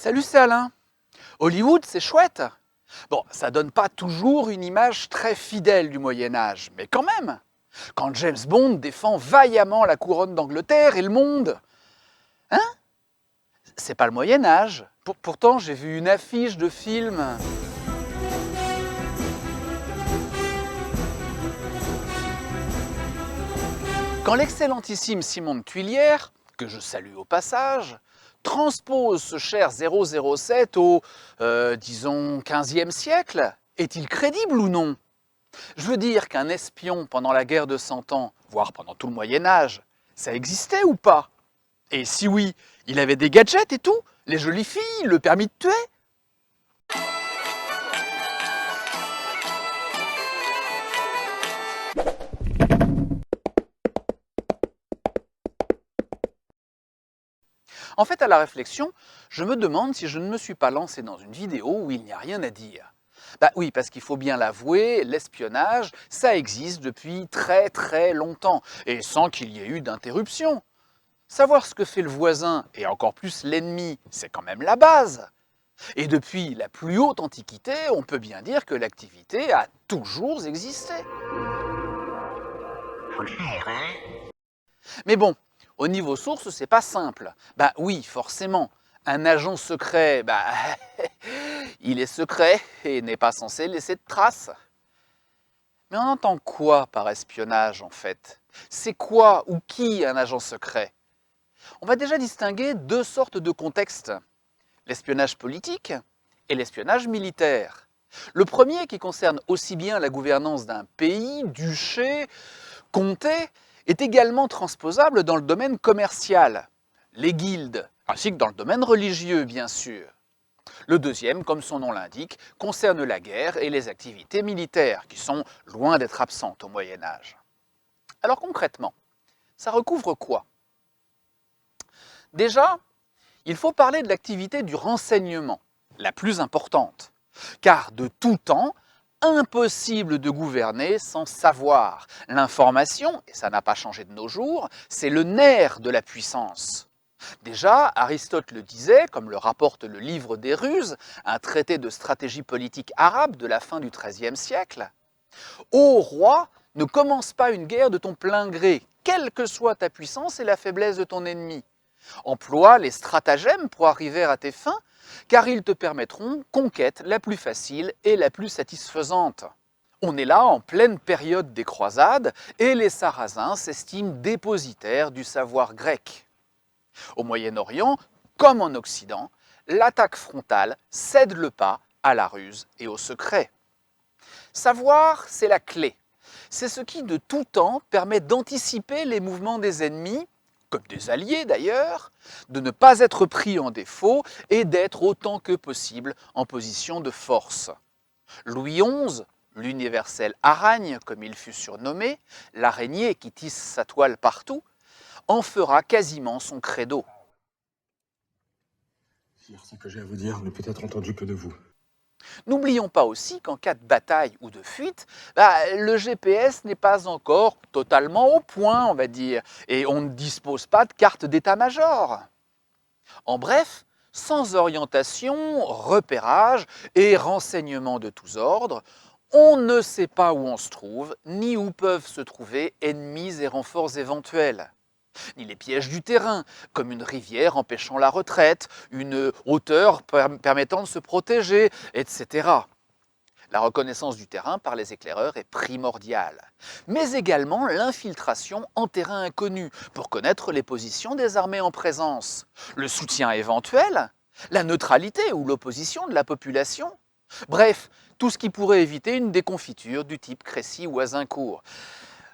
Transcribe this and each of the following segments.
Salut, c'est Alain. Hollywood, c'est chouette. Bon, ça donne pas toujours une image très fidèle du Moyen-Âge, mais quand même. Quand James Bond défend vaillamment la couronne d'Angleterre et le monde. Hein? C'est pas le Moyen-Âge. Pourtant, j'ai vu une affiche de film. Quand l'excellentissime Simon de Tuilière, que je salue au passage, transpose ce cher 007 au, disons, 15e siècle, est-il crédible ou non? Je veux dire qu'un espion pendant la guerre de 100 ans, voire pendant tout le Moyen-Âge, ça existait ou pas? Et si oui, il avait des gadgets et tout? Les jolies filles, le permis de tuer? En fait, à la réflexion, je me demande si je ne me suis pas lancé dans une vidéo où il n'y a rien à dire. Bah oui, parce qu'il faut bien l'avouer, l'espionnage, ça existe depuis très très longtemps, et sans qu'il y ait eu d'interruption. Savoir ce que fait le voisin, et encore plus l'ennemi, c'est quand même la base. Et depuis la plus haute antiquité, on peut bien dire que l'activité a toujours existé. Faut le faire, hein? Mais bon, au niveau source, c'est pas simple. Bah oui, forcément, un agent secret, il est secret et n'est pas censé laisser de traces. Mais on entend quoi par espionnage en fait? C'est quoi ou qui un agent secret? On va déjà distinguer deux sortes de contextes. L'espionnage politique et l'espionnage militaire. Le premier qui concerne aussi bien la gouvernance d'un pays, duché, comté, est également transposable dans le domaine commercial, les guildes, ainsi que dans le domaine religieux bien sûr. Le deuxième, comme son nom l'indique, concerne la guerre et les activités militaires, qui sont loin d'être absentes au Moyen Âge. Alors concrètement, ça recouvre quoi? Déjà, il faut parler de l'activité du renseignement, la plus importante, car de tout temps, impossible de gouverner sans savoir. L'information, et ça n'a pas changé de nos jours, c'est le nerf de la puissance. Déjà, Aristote le disait, comme le rapporte le Livre des Ruses, un traité de stratégie politique arabe de la fin du XIIIe siècle. Ô roi, ne commence pas une guerre de ton plein gré, quelle que soit ta puissance et la faiblesse de ton ennemi. Emploie les stratagèmes pour arriver à tes fins, car ils te permettront conquête la plus facile et la plus satisfaisante. On est là en pleine période des croisades et les Sarrasins s'estiment dépositaires du savoir grec. Au Moyen-Orient, comme en Occident, l'attaque frontale cède le pas à la ruse et au secret. Savoir, c'est la clé. C'est ce qui, de tout temps, permet d'anticiper les mouvements des ennemis, comme des alliés d'ailleurs, de ne pas être pris en défaut et d'être autant que possible en position de force. Louis XI, l'universel aragne, comme il fut surnommé, l'araignée qui tisse sa toile partout, en fera quasiment son credo. Ce que j'ai à vous dire ne peut être entendu que de vous. N'oublions pas aussi qu'en cas de bataille ou de fuite, le GPS n'est pas encore totalement au point, on va dire, et on ne dispose pas de carte d'état-major. En bref, sans orientation, repérage et renseignements de tous ordres, on ne sait pas où on se trouve, ni où peuvent se trouver ennemis et renforts éventuels. Ni les pièges du terrain, comme une rivière empêchant la retraite, une hauteur permettant de se protéger, etc. La reconnaissance du terrain par les éclaireurs est primordiale, mais également l'infiltration en terrain inconnu pour connaître les positions des armées en présence, le soutien éventuel, la neutralité ou l'opposition de la population. Bref, tout ce qui pourrait éviter une déconfiture du type Crécy ou Azincourt.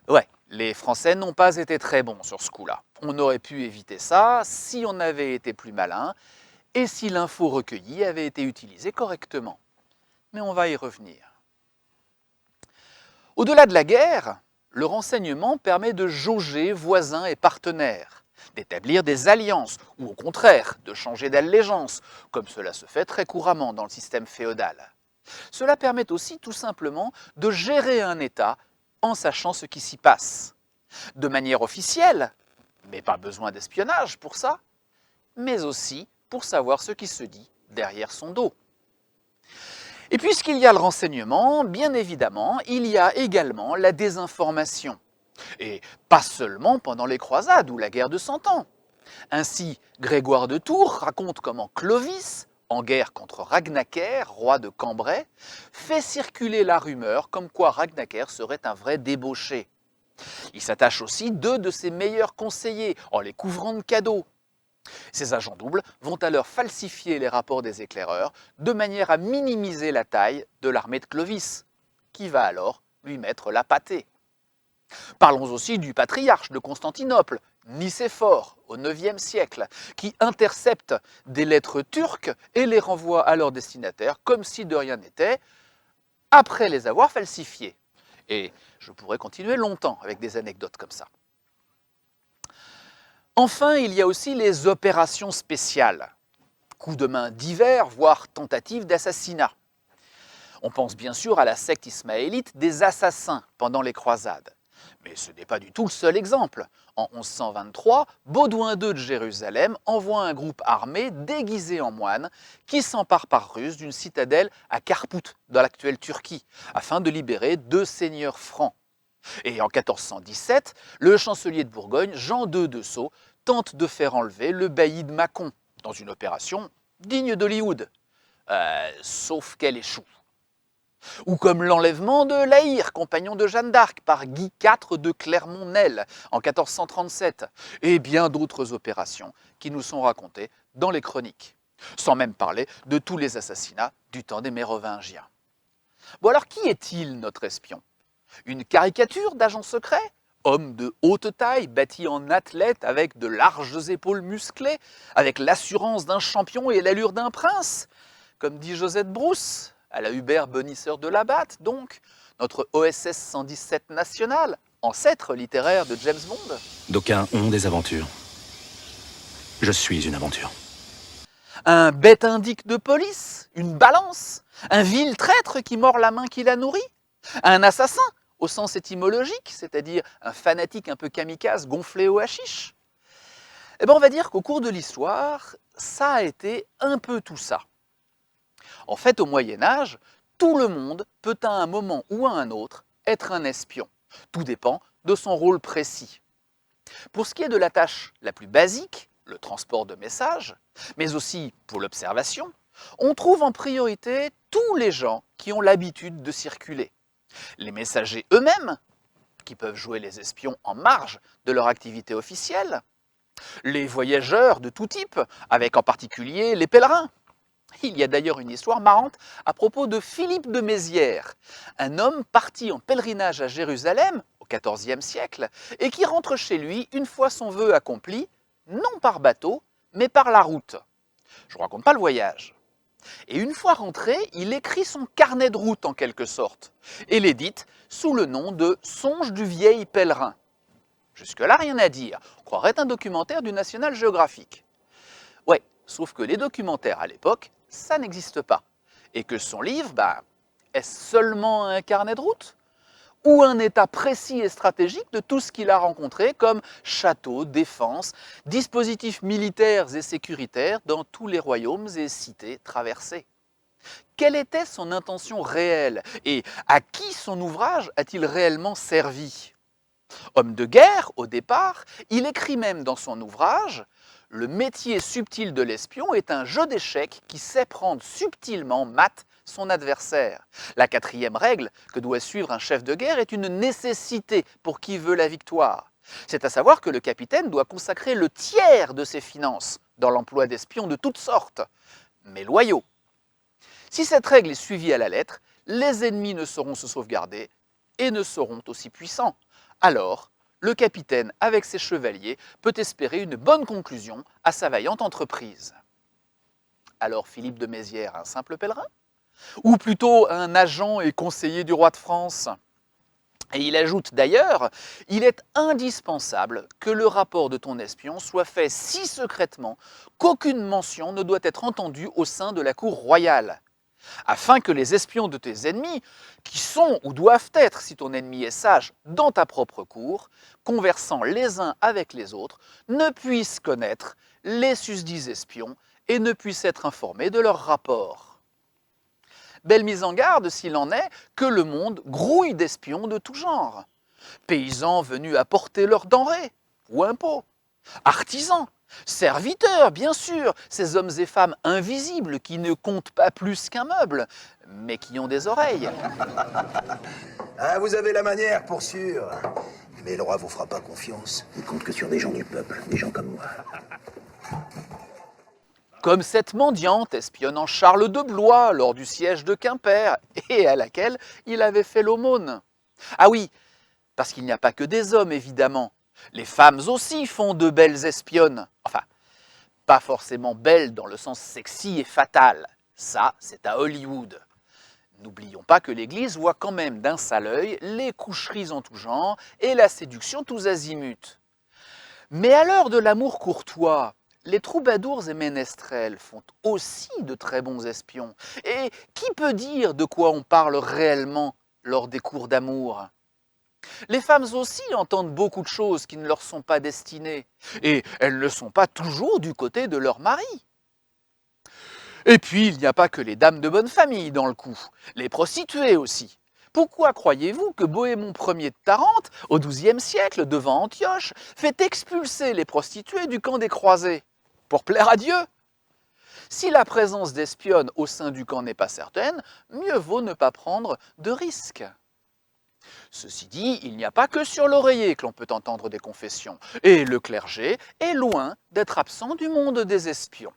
Ouais, les Français n'ont pas été très bons sur ce coup-là. On aurait pu éviter ça si on avait été plus malin et si l'info recueillie avait été utilisée correctement. Mais on va y revenir. Au-delà de la guerre, le renseignement permet de jauger voisins et partenaires, d'établir des alliances ou au contraire de changer d'allégeance, comme cela se fait très couramment dans le système féodal. Cela permet aussi tout simplement de gérer un État en sachant ce qui s'y passe. De manière officielle, mais pas besoin d'espionnage pour ça, mais aussi pour savoir ce qui se dit derrière son dos. Et puisqu'il y a le renseignement, bien évidemment, il y a également la désinformation. Et pas seulement pendant les croisades ou la guerre de Cent Ans. Ainsi, Grégoire de Tours raconte comment Clovis, en guerre contre Ragnacaire, roi de Cambrai, fait circuler la rumeur comme quoi Ragnacaire serait un vrai débauché. Il s'attache aussi deux de ses meilleurs conseillers en les couvrant de cadeaux. Ces agents doubles vont alors falsifier les rapports des éclaireurs de manière à minimiser la taille de l'armée de Clovis, qui va alors lui mettre la pâtée. Parlons aussi du patriarche de Constantinople, Nicéphore, au IXe siècle, qui intercepte des lettres turques et les renvoie à leur destinataire comme si de rien n'était, après les avoir falsifiées. Et je pourrais continuer longtemps avec des anecdotes comme ça. Enfin, il y a aussi les opérations spéciales, coups de main divers, voire tentatives d'assassinat. On pense bien sûr à la secte ismaélite des assassins pendant les croisades. Mais ce n'est pas du tout le seul exemple. En 1123, Baudouin II de Jérusalem envoie un groupe armé déguisé en moine qui s'empare par ruse d'une citadelle à Karpout, dans l'actuelle Turquie, afin de libérer deux seigneurs francs. Et en 1417, le chancelier de Bourgogne, Jean II de Sceaux, tente de faire enlever le bailli de Mâcon, dans une opération digne d'Hollywood. Sauf qu'elle échoue. Ou comme l'enlèvement de Laïr, compagnon de Jeanne d'Arc, par Guy IV de Clermont-Nesle en 1437, et bien d'autres opérations qui nous sont racontées dans les chroniques, sans même parler de tous les assassinats du temps des Mérovingiens. Bon alors qui est-il notre espion? Une caricature d'agent secret? Homme de haute taille, bâti en athlète avec de larges épaules musclées, avec l'assurance d'un champion et l'allure d'un prince? Comme dit Josette Bruce, à la Hubert Bonisseur de Labatte, donc, notre OSS 117 national, ancêtre littéraire de James Bond. D'aucuns ont des aventures. Je suis une aventure. Un bête indique de police, une balance, un vil traître qui mord la main qui la nourrit, un assassin, au sens étymologique, c'est-à-dire un fanatique un peu kamikaze gonflé au hashish. Eh bien, on va dire qu'au cours de l'histoire, ça a été un peu tout ça. En fait, au Moyen-Âge, tout le monde peut à un moment ou à un autre être un espion. Tout dépend de son rôle précis. Pour ce qui est de la tâche la plus basique, le transport de messages, mais aussi pour l'observation, on trouve en priorité tous les gens qui ont l'habitude de circuler. Les messagers eux-mêmes, qui peuvent jouer les espions en marge de leur activité officielle, les voyageurs de tout type, avec en particulier les pèlerins. Il y a d'ailleurs une histoire marrante à propos de Philippe de Mézières, un homme parti en pèlerinage à Jérusalem au XIVe siècle et qui rentre chez lui une fois son vœu accompli, non par bateau, mais par la route. Je ne raconte pas le voyage. Et une fois rentré, il écrit son carnet de route en quelque sorte, et l'édite sous le nom de Songe du vieil pèlerin. Jusque-là, rien à dire. On croirait un documentaire du National Geographic. Ouais, sauf que les documentaires à l'époque, ça n'existe pas. Et que son livre, est-ce seulement un carnet de route? Ou un état précis et stratégique de tout ce qu'il a rencontré comme châteaux, défenses, dispositifs militaires et sécuritaires dans tous les royaumes et cités traversés? Quelle était son intention réelle et à qui son ouvrage a-t-il réellement servi? Homme de guerre, au départ, il écrit même dans son ouvrage « Le métier subtil de l'espion est un jeu d'échecs qui sait prendre subtilement mat son adversaire. La quatrième règle que doit suivre un chef de guerre est une nécessité pour qui veut la victoire. C'est à savoir que le capitaine doit consacrer le tiers de ses finances dans l'emploi d'espions de toutes sortes, mais loyaux. Si cette règle est suivie à la lettre, les ennemis ne sauront se sauvegarder et ne seront aussi puissants. Alors, le capitaine, avec ses chevaliers, peut espérer une bonne conclusion à sa vaillante entreprise. Alors Philippe de Mézières, un simple pèlerin? Ou plutôt un agent et conseiller du roi de France? Et il ajoute d'ailleurs, il est indispensable que le rapport de ton espion soit fait si secrètement qu'aucune mention ne doit être entendue au sein de la cour royale, afin que les espions de tes ennemis, qui sont ou doivent être, si ton ennemi est sage, dans ta propre cour, conversant les uns avec les autres, ne puissent connaître les susdits espions et ne puissent être informés de leurs rapports. Belle mise en garde, s'il en est, que le monde grouille d'espions de tout genre. Paysans venus apporter leurs denrées ou impôts, artisans, serviteurs, bien sûr, ces hommes et femmes invisibles qui ne comptent pas plus qu'un meuble, mais qui ont des oreilles. Ah, vous avez la manière, pour sûr. Mais le roi vous fera pas confiance. Il compte que sur des gens du peuple, des gens comme moi. Comme cette mendiante espionnant Charles de Blois lors du siège de Quimper et à laquelle il avait fait l'aumône. Ah oui, parce qu'il n'y a pas que des hommes, évidemment. Les femmes aussi font de belles espionnes. Enfin, pas forcément belles dans le sens sexy et fatal. Ça, c'est à Hollywood. N'oublions pas que l'Église voit quand même d'un sale œil les coucheries en tout genre et la séduction tous azimuts. Mais à l'heure de l'amour courtois, les troubadours et ménestrels font aussi de très bons espions. Et qui peut dire de quoi on parle réellement lors des cours d'amour ? Les femmes aussi entendent beaucoup de choses qui ne leur sont pas destinées, et elles ne sont pas toujours du côté de leur mari. Et puis, il n'y a pas que les dames de bonne famille dans le coup, les prostituées aussi. Pourquoi croyez-vous que Bohémond Ier de Tarente, au XIIe siècle, devant Antioche, fait expulser les prostituées du camp des croisés? Pour plaire à Dieu? Si la présence d'espionnes au sein du camp n'est pas certaine, mieux vaut ne pas prendre de risques. Ceci dit, il n'y a pas que sur l'oreiller que l'on peut entendre des confessions, et le clergé est loin d'être absent du monde des espions.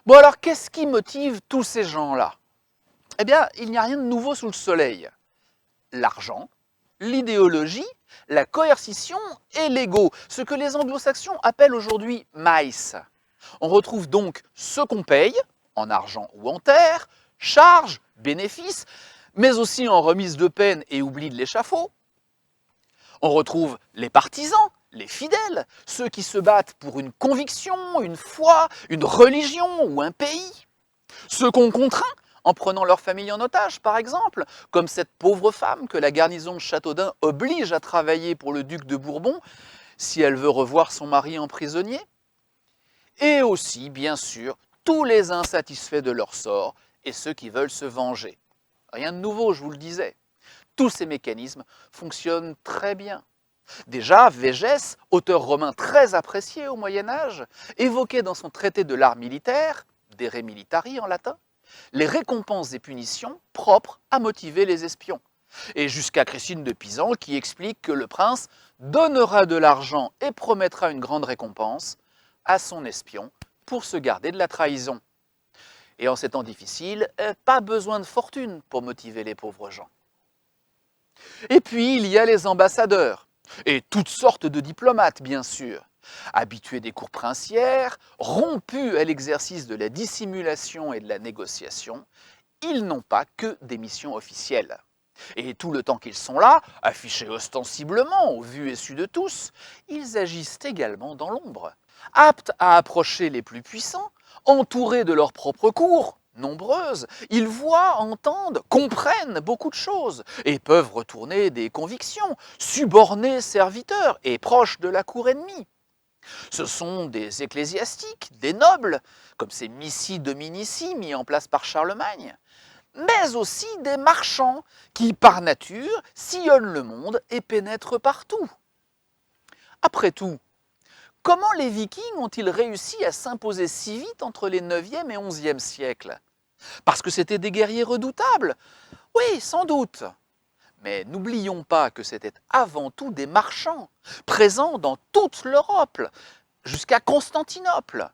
Bon alors, qu'est-ce qui motive tous ces gens-là? Eh bien, il n'y a rien de nouveau sous le soleil. L'argent, l'idéologie, la coercition et l'ego, ce que les anglo-saxons appellent aujourd'hui mice. On retrouve donc ce qu'on paye, en argent ou en terre, charges, bénéfices, mais aussi en remise de peine et oubli de l'échafaud. On retrouve les partisans, les fidèles, ceux qui se battent pour une conviction, une foi, une religion ou un pays. Ceux qu'on contraint en prenant leur famille en otage, par exemple, comme cette pauvre femme que la garnison de Châteaudun oblige à travailler pour le duc de Bourbon si elle veut revoir son mari en prisonnier. Et aussi, bien sûr, tous les insatisfaits de leur sort et ceux qui veulent se venger. Rien de nouveau, je vous le disais. Tous ces mécanismes fonctionnent très bien. Déjà, Végès, auteur romain très apprécié au Moyen-Âge, évoquait dans son traité de l'art militaire, De Re Militari en latin, les récompenses et punitions propres à motiver les espions. Et jusqu'à Christine de Pisan qui explique que le prince donnera de l'argent et promettra une grande récompense à son espion pour se garder de la trahison. Et en ces temps difficiles, pas besoin de fortune pour motiver les pauvres gens. Et puis, il y a les ambassadeurs, et toutes sortes de diplomates, bien sûr, habitués des cours princières, rompus à l'exercice de la dissimulation et de la négociation, ils n'ont pas que des missions officielles. Et tout le temps qu'ils sont là, affichés ostensiblement au vu et su de tous, ils agissent également dans l'ombre, aptes à approcher les plus puissants, entourés de leurs propres cours, nombreuses, ils voient, entendent, comprennent beaucoup de choses et peuvent retourner des convictions, subornés serviteurs et proches de la cour ennemie. Ce sont des ecclésiastiques, des nobles, comme ces missi dominici mis en place par Charlemagne, mais aussi des marchands qui, par nature, sillonnent le monde et pénètrent partout. Après tout, comment les Vikings ont-ils réussi à s'imposer si vite entre les 9e et 11e siècles? Parce que c'était des guerriers redoutables? Oui, sans doute. Mais n'oublions pas que c'était avant tout des marchands, présents dans toute l'Europe, jusqu'à Constantinople,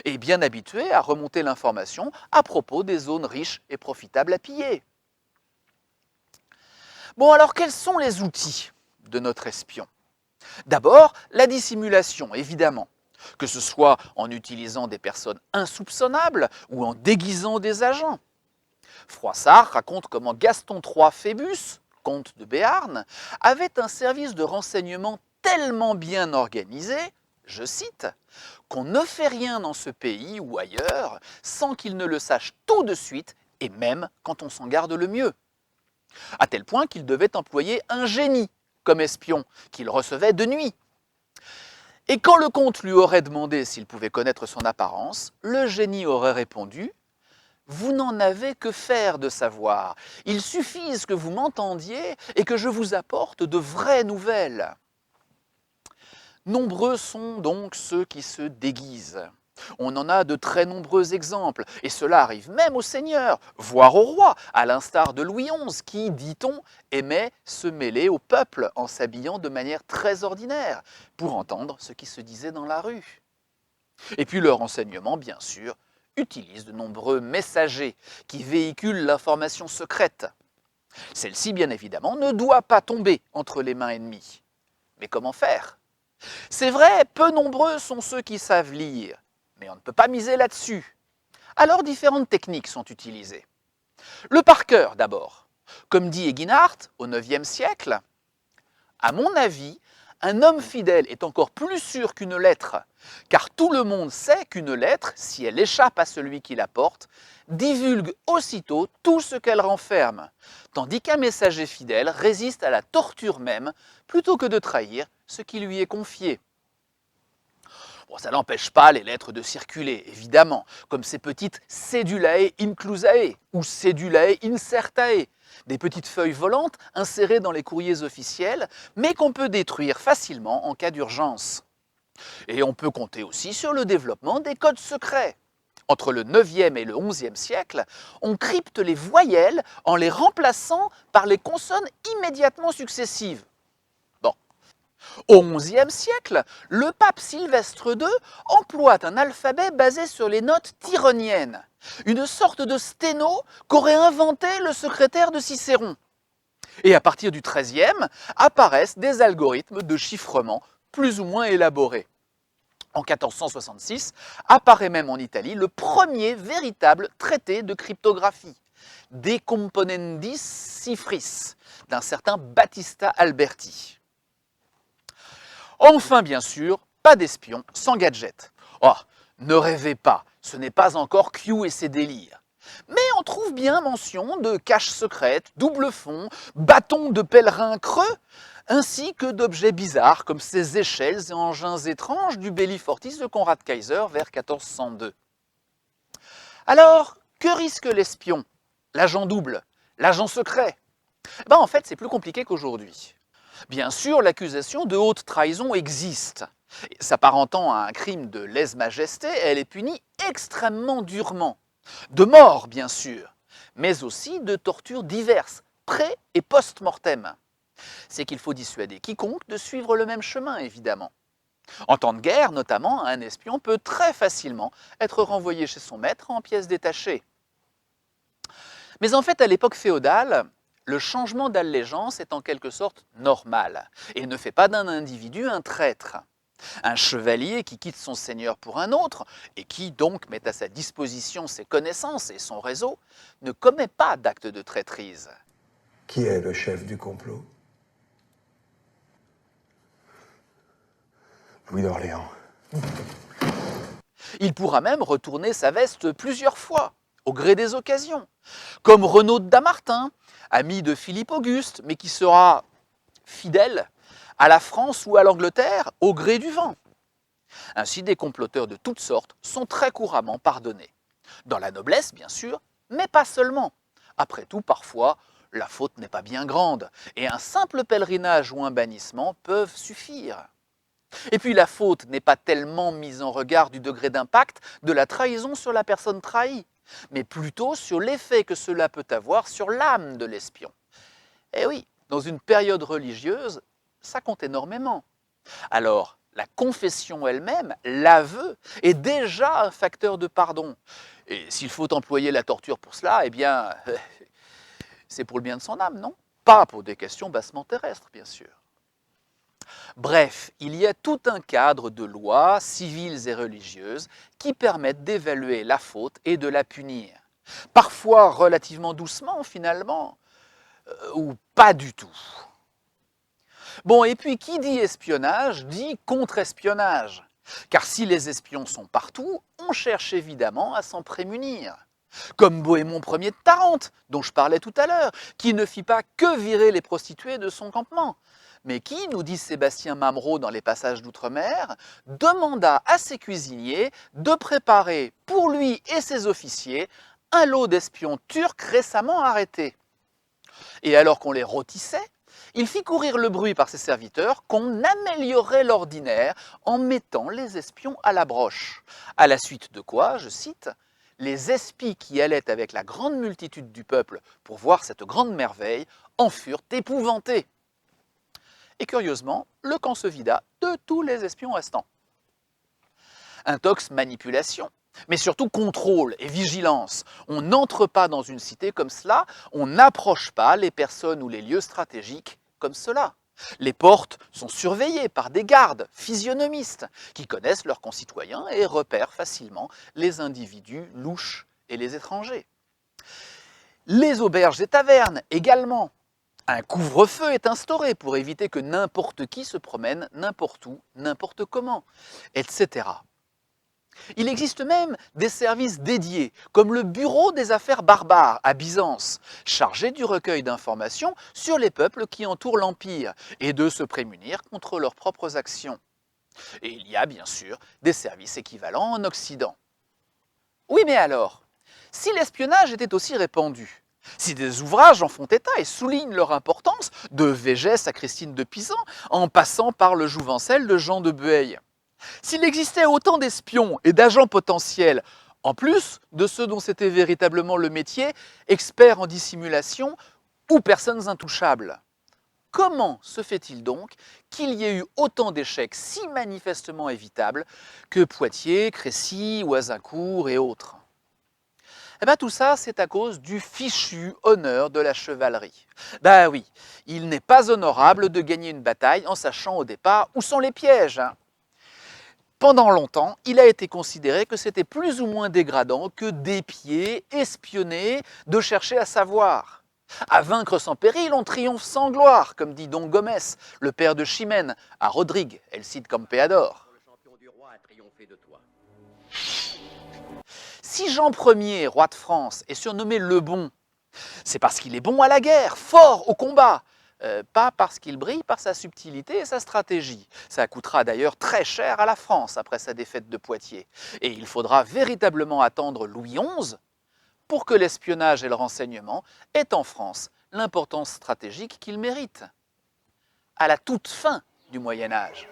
et bien habitués à remonter l'information à propos des zones riches et profitables à piller. Bon, alors quels sont les outils de notre espion? D'abord, la dissimulation, évidemment, que ce soit en utilisant des personnes insoupçonnables ou en déguisant des agents. Froissart raconte comment Gaston III Phébus, comte de Béarn, avait un service de renseignement tellement bien organisé, je cite, qu'on ne fait rien dans ce pays ou ailleurs sans qu'il ne le sache tout de suite et même quand on s'en garde le mieux. À tel point qu'il devait employer un génie comme espion, qu'il recevait de nuit. Et quand le comte lui aurait demandé s'il pouvait connaître son apparence, le génie aurait répondu « Vous n'en avez que faire de savoir. Il suffise que vous m'entendiez et que je vous apporte de vraies nouvelles. » Nombreux sont donc ceux qui se déguisent. On en a de très nombreux exemples, et cela arrive même aux seigneurs, voire aux rois, à l'instar de Louis XI, qui, dit-on, aimait se mêler au peuple en s'habillant de manière très ordinaire, pour entendre ce qui se disait dans la rue. Et puis le renseignement, bien sûr, utilise de nombreux messagers qui véhiculent l'information secrète. Celle-ci, bien évidemment, ne doit pas tomber entre les mains ennemies. Mais comment faire ? C'est vrai, peu nombreux sont ceux qui savent lire, mais on ne peut pas miser là-dessus. Alors différentes techniques sont utilisées. Le par cœur d'abord. Comme dit Eginhard au IXe siècle, « À mon avis, un homme fidèle est encore plus sûr qu'une lettre, car tout le monde sait qu'une lettre, si elle échappe à celui qui la porte, divulgue aussitôt tout ce qu'elle renferme, tandis qu'un messager fidèle résiste à la torture même, plutôt que de trahir ce qui lui est confié. » Bon, ça n'empêche pas les lettres de circuler, évidemment, comme ces petites cedulae inclusae ou cedulae incertae, des petites feuilles volantes insérées dans les courriers officiels, mais qu'on peut détruire facilement en cas d'urgence. Et on peut compter aussi sur le développement des codes secrets. Entre le 9e et le 11e siècle, on crypte les voyelles en les remplaçant par les consonnes immédiatement successives. Au XIe siècle, le pape Sylvestre II emploie un alphabet basé sur les notes tironiennes, une sorte de sténo qu'aurait inventé le secrétaire de Cicéron. Et à partir du XIIIe, apparaissent des algorithmes de chiffrement plus ou moins élaborés. En 1466, apparaît même en Italie le premier véritable traité de cryptographie, De Componendis Cifris, d'un certain Battista Alberti. Enfin, bien sûr, pas d'espion sans gadget. Oh, ne rêvez pas, ce n'est pas encore Q et ses délires. Mais on trouve bien mention de caches secrètes, double fond, bâtons de pèlerins creux, ainsi que d'objets bizarres comme ces échelles et engins étranges du Belli Fortis de Conrad Kaiser vers 1402. Alors, que risque l'espion, l'agent double, l'agent secret ? En fait, c'est plus compliqué qu'aujourd'hui. Bien sûr, l'accusation de haute trahison existe. S'apparentant à un crime de lèse-majesté, elle est punie extrêmement durement. De mort, bien sûr, mais aussi de tortures diverses, pré- et post-mortem. C'est qu'il faut dissuader quiconque de suivre le même chemin, évidemment. En temps de guerre, notamment, un espion peut très facilement être renvoyé chez son maître en pièces détachées. Mais en fait, à l'époque féodale, le changement d'allégeance est en quelque sorte normal et ne fait pas d'un individu un traître. Un chevalier qui quitte son seigneur pour un autre et qui donc met à sa disposition ses connaissances et son réseau ne commet pas d'acte de traîtrise. Qui est le chef du complot? Louis d'Orléans. Il pourra même retourner sa veste plusieurs fois, au gré des occasions, comme Renaud de Damartin, ami de Philippe Auguste, mais qui sera fidèle à la France ou à l'Angleterre au gré du vent. Ainsi, des comploteurs de toutes sortes sont très couramment pardonnés. Dans la noblesse, bien sûr, mais pas seulement. Après tout, parfois, la faute n'est pas bien grande, et un simple pèlerinage ou un bannissement peuvent suffire. Et puis la faute n'est pas tellement mise en regard du degré d'impact de la trahison sur la personne trahie, mais plutôt sur l'effet que cela peut avoir sur l'âme de l'espion. Et oui, dans une période religieuse, ça compte énormément. Alors, la confession elle-même, l'aveu, est déjà un facteur de pardon. Et s'il faut employer la torture pour cela, eh bien, c'est pour le bien de son âme, non? Pas pour des questions bassement terrestres, bien sûr. Bref, il y a tout un cadre de lois civiles et religieuses qui permettent d'évaluer la faute et de la punir. Parfois relativement doucement, finalement, ou pas du tout. Bon, et puis qui dit espionnage dit contre-espionnage. Car si les espions sont partout, on cherche évidemment à s'en prémunir. Comme Bohémond Ier de Tarente, dont je parlais tout à l'heure, qui ne fit pas que virer les prostituées de son campement, mais qui, nous dit Sébastien Mamrot dans les Passages d'Outre-mer, demanda à ses cuisiniers de préparer pour lui et ses officiers un lot d'espions turcs récemment arrêtés. Et alors qu'on les rôtissait, il fit courir le bruit par ses serviteurs qu'on améliorait l'ordinaire en mettant les espions à la broche. À la suite de quoi, je cite, « Les espies qui allaient avec la grande multitude du peuple pour voir cette grande merveille en furent épouvantés. » Et curieusement, le camp se vida de tous les espions restants. Intox manipulation, mais surtout contrôle et vigilance. On n'entre pas dans une cité comme cela, on n'approche pas les personnes ou les lieux stratégiques comme cela. Les portes sont surveillées par des gardes physionomistes qui connaissent leurs concitoyens et repèrent facilement les individus louches et les étrangers. Les auberges et tavernes également. Un couvre-feu est instauré pour éviter que n'importe qui se promène n'importe où, n'importe comment, etc. Il existe même des services dédiés, comme le Bureau des affaires barbares à Byzance, chargé du recueil d'informations sur les peuples qui entourent l'Empire et de se prémunir contre leurs propres actions. Et il y a bien sûr des services équivalents en Occident. Oui, mais alors, si l'espionnage était aussi répandu, si des ouvrages en font état et soulignent leur importance, de Végès à Christine de Pisan, en passant par le Jouvencel de Jean de Bueil, s'il existait autant d'espions et d'agents potentiels, en plus de ceux dont c'était véritablement le métier, experts en dissimulation ou personnes intouchables, comment se fait-il donc qu'il y ait eu autant d'échecs si manifestement évitables que Poitiers, Crécy, Oisincourt et autres? Eh bien tout ça, c'est à cause du fichu honneur de la chevalerie. Ben oui, il n'est pas honorable de gagner une bataille en sachant au départ où sont les pièges. Pendant longtemps, il a été considéré que c'était plus ou moins dégradant que d'épier, espionner, de chercher à savoir. À vaincre sans péril, on triomphe sans gloire, comme dit Don Gomez, le père de Chimène, à Rodrigue, El Cid Campeador. Si Jean Ier, roi de France, est surnommé le Bon, c'est parce qu'il est bon à la guerre, fort au combat, pas parce qu'il brille par sa subtilité et sa stratégie. Ça coûtera d'ailleurs très cher à la France après sa défaite de Poitiers. Et il faudra véritablement attendre Louis XI pour que l'espionnage et le renseignement aient en France l'importance stratégique qu'ils méritent. À la toute fin du Moyen Âge.